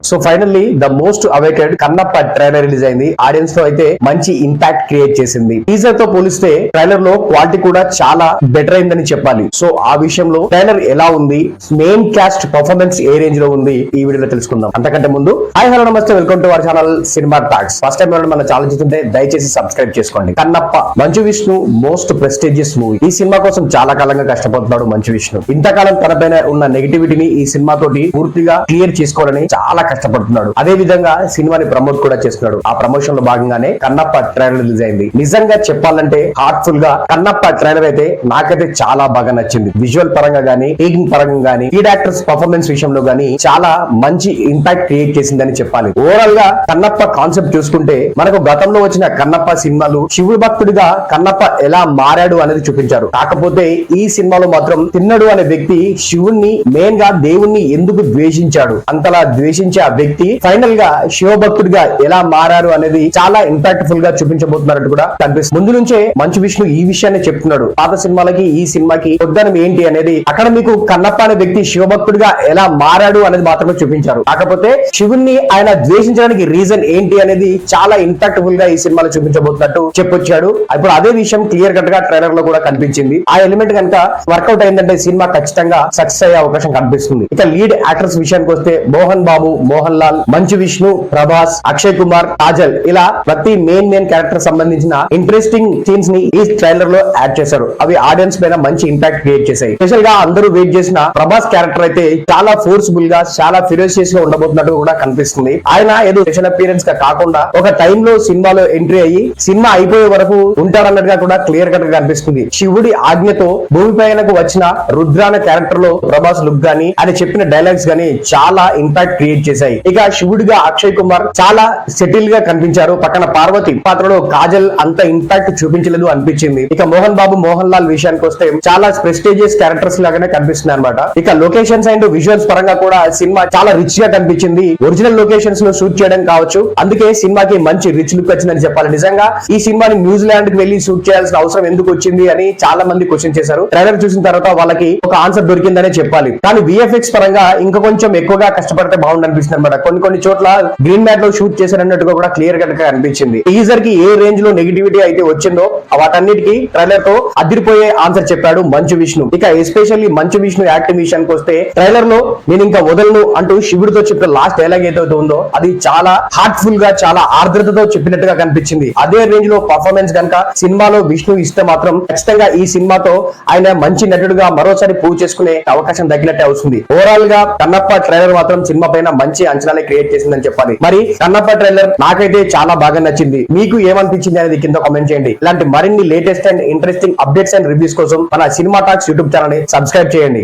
So finally the most awaited Kannappa trailer release అయింది. Audience లో అయితే మంచి ఇంపాక్ట్ క్రియేట్ చేసింది. టీజర్ తో పోలిస్తే ట్రైలర్ లో క్వాలిటీ కూడా చాలా బెటర్ అయిందని చెప్పాలి. సో ఆ విషయంలో ట్రైలర్ ఎలా ఉంది, మెయిన్ క్యాస్ట్ పర్ఫార్మెన్స్ ఏ రేంజ్ లో ఉంది, ఈ వీడియోలో తెలుసుకుందాం. అంతకంటే ముందు హాయ్ హలో నమస్తే, welcome to our channel cinema talks. First time మన ఛానల్ చూస్తుంటే దయచేసి సబ్స్క్రైబ్ చేసుకోండి. Kannappa Manchu Vishnu most prestigious movie. ఈ సినిమా కోసం చాలా కాలంగా కష్టపడుతున్నాడు మంచు విష్ణు. ఇంతకాలం తనపైన ఉన్న నెగిటివిటీని ఈ సినిమా తోటి పూర్తిగా క్లియర్ చేసుకోవాలని చాలా కష్టపడుతున్నాడు. అదే విధంగా సినిమాని ప్రమోట్ కూడా చేస్తున్నాడు. ఆ ప్రమోషన్ లో భాగంగానే కన్నప్ప ట్రైలర్ రిలీజ్ అయింది. నిజంగా చెప్పాలంటే హార్ట్ఫుల్ గా కన్నప్ప ట్రైలర్ అయితే నాకైతే చాలా బాగా నచ్చింది. విజువల్ పరంగా గానీ, టీకింగ్ పరంగా గానీ, లీడ్ యాక్టర్స్ పర్ఫార్మెన్స్ విషయంలో గానీ చాలా మంచి ఇంపాక్ట్ క్రియేట్ చేసిందని చెప్పాలి. ఓవరాల్ గా కన్నప్ప కాన్సెప్ట్ చూసుకుంటే మనకు గతంలో వచ్చిన కన్నప్ప సినిమాలు శివుడు భక్తుడిగా కన్నప్ప ఎలా మారాడు అనేది చూపించారు. కాకపోతే ఈ సినిమాలో మాత్రం తిన్నడు అనే వ్యక్తి శివుణ్ణి మెయిన్ గా దేవుణ్ణి ఎందుకు ద్వేషించాడు, అంతలా ద్వేషించే ఆ వ్యక్తి ఫైనల్ గా శివభక్తుడిగా ఎలా మారారు అనేది చాలా ఇంపాక్ట్ఫుల్ గా చూపించబోతున్నట్టు కూడా కనిపిస్తుంది. ముందు నుంచే మంచు విష్ణు ఈ విషయాన్ని చెప్తున్నాడు. పాత సినిమాలకి ఈ సినిమాకి పొద్దునం ఏంటి అనేది అక్కడ మీకు కన్నప్ప అనే వ్యక్తి శివభక్తుడిగా ఎలా మారాడు అనేది మాత్రమే చూపించారు. కాకపోతే శివుణ్ణి ఆయన ద్వేషించడానికి రీజన్ ఏంటి అనేది చాలా ఇంపాక్ట్ఫుల్ గా ఈ సినిమాలో చూపించబోతున్నట్టు చెప్పొచ్చాడు. ఇప్పుడు అదే విషయం క్లియర్ కట్ గా ట్రైలర్ లో కూడా కనిపించింది. ఆ ఎలిమెంట్ కనుక వర్కౌట్ అయిందంటే సినిమా ఖచ్చితంగా సక్సెస్ అయ్యే అవకాశం కనిపిస్తుంది. ఇక లీడ్ యాక్టర్స్ విషయానికి వస్తే మోహన్ బాబు, మోహన్ లాల్, మంచు విష్ణు, ప్రభాస్, అక్షయ్ కుమార్, కాజల్ ఇలా ప్రతి మెయిన్ క్యారెక్టర్ సంబంధించిన ఇంట్రెస్టింగ్ సీన్స్ ని ఈ ట్రైలర్ లో యాడ్ చేశారు. అవి ఆడియన్స్ పైన మంచి ఇంపాక్ట్ క్రియేట్ చేశాయి. స్పెషల్ గా అందరూ వెయిట్ చేసిన ప్రభాస్ క్యారెక్టర్ అయితే చాలా ఫోర్స్ఫుల్ గా, చాలా ఫిరోషియస్ గా ఉండబోతున్నట్టు కూడా కనిపిస్తుంది. ఆయన ఏదో స్పెషల్ అపియరెన్స్ గా కాకుండా ఒక టైమ్ లో సినిమాలో ఎంట్రీ అయ్యి సినిమా అయిపోయే వరకు ఉంటాడన్నట్టుగా కూడా క్లియర్ కట్ గా కనిపిస్తుంది. శివుడి ఆజ్ఞతో భూమిపైనకు వచ్చిన రుద్రాన క్యారెక్టర్ లో ప్రభాస్ లుక్ గానీ, ఆయన చెప్పిన డైలాగ్స్ గానీ చాలా ఇంపాక్ట్ క్రియేట్ చేశాయి. ఇక శివుడిగా అక్షయ్ కుమార్ చాలా సెటిల్ గా కనిపించారు. పక్కన పార్వతి పాత్రలో కాజల్ అంత ఇంపాక్ట్ చూపించలేదు అనిపించింది. ఇక మోహన్ బాబు, మోహన్ లాల్ విషయానికి వస్తే చాలా ప్రెస్టీజియస్ క్యారెక్టర్స్ లాగానే కనిపిస్తుంది అనమాట. ఇక లొకేషన్స్ అండ్ విజువల్స్ పరంగా కూడా సినిమా చాలా రిచ్ గా కనిపించింది. ఒరిజినల్ లొకేషన్స్ లో షూట్ చేయడం కావచ్చు, అందుకే సినిమాకి మంచి రిచ్ లుక్ వచ్చిందని చెప్పాలి. నిజంగా ఈ సినిమాని న్యూజిలాండ్ కి వెళ్లి షూట్ చేయాల్సిన అవసరం ఎందుకు వచ్చింది అని చాలా మంది క్వశ్చన్ చేశారు. ట్రైలర్ చూసిన తర్వాత వాళ్ళకి ఒక ఆన్సర్ దొరికిందనే చెప్పాలి. కానీ విఎఫ్ఎక్స్ పరంగా ఇంకా కొంచెం ఎక్కువగా కష్టపడితే బాగుంది అనిపిస్తుంది అనమాట. కొన్ని చోట్ల గ్రీన్ మ్యాట్ లో షూట్ చేశారన్నట్టుగా కూడా క్లియర్ కట్ గా అనిపించింది. టీజర్ కి ఏ రేంజ్ లో నెగిటివిటీ అయితే వచ్చిందో వాటన్నిటికీ ట్రైలర్ తో అదిరిపోయే ఆన్సర్ చెప్పాడు మంచు విష్ణు. ఇక ఎస్పెషల్లీ మంచు విష్ణు యాక్టింగ్ విషయానికి వస్తే ట్రైలర్ లో నేను ఇంకా వదలను అంటూ శివుడితో చెప్పిన లాస్ట్ డైలాగ్ ఏదైతే ఉందో అది చాలా హార్ట్ఫుల్ గా, చాలా ఆర్ద్రతతో చెప్పినట్టుగా కనిపించింది. అదే రేంజ్ లో పర్ఫార్మెన్స్ కనుక సినిమాలో విష్ణు ఇస్తే మాత్రం ఖచ్చితంగా ఈ సినిమాతో ఆయన మంచి నటుడుగా మరోసారి ప్రూవ్ చేసుకునే అవకాశం దక్కినట్టే అవుతుంది. ఓవరాల్ గా కన్నప్ప ట్రైలర్ మాత్రం సినిమా పైన మంచి అంచనాలే క్రియేట్ చేసిందని చెప్పాలి. మరి కన్నప్ప ట్రైలర్ నాకైతే చాలా బాగా నచ్చింది. మీకు ఏమనిపించింది అనేది కింద కామెంట్ చేయండి. ఇలాంటి మరిన్ని latest and interesting updates and reviews కోసం మన సినిమా టాక్స్ యూట్యూబ్ ఛానల్ ని సబ్స్క్రైబ్ చేయండి.